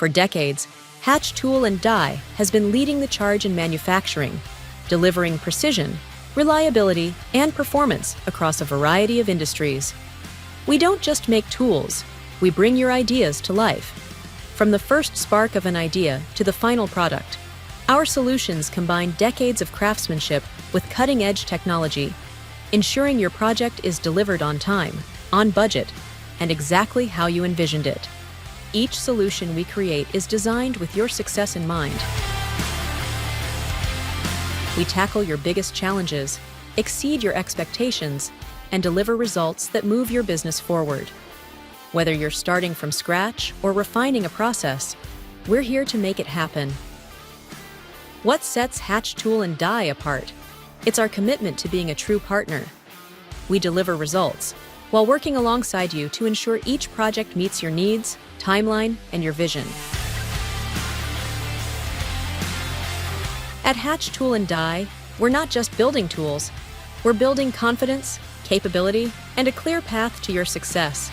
For decades, Hatch Tool and Die has been leading the charge in manufacturing, delivering precision, reliability, and performance across a variety of industries. We don't just make tools, we bring your ideas to life. From the first spark of an idea to the final product, our solutions combine decades of craftsmanship with cutting-edge technology, ensuring your project is delivered on time, on budget, and exactly how you envisioned it. Each solution we create is designed with your success in mind. We tackle your biggest challenges, exceed your expectations, and deliver results that move your business forward. Whether you're starting from scratch or refining a process, we're here to make it happen. What sets Hatch Tool and Die apart? It's our commitment to being a true partner. We deliver results while working alongside you to ensure each project meets your needs, timeline, and your vision. At Hatch Tool and Die, we're not just building tools, we're building confidence, capability, and a clear path to your success.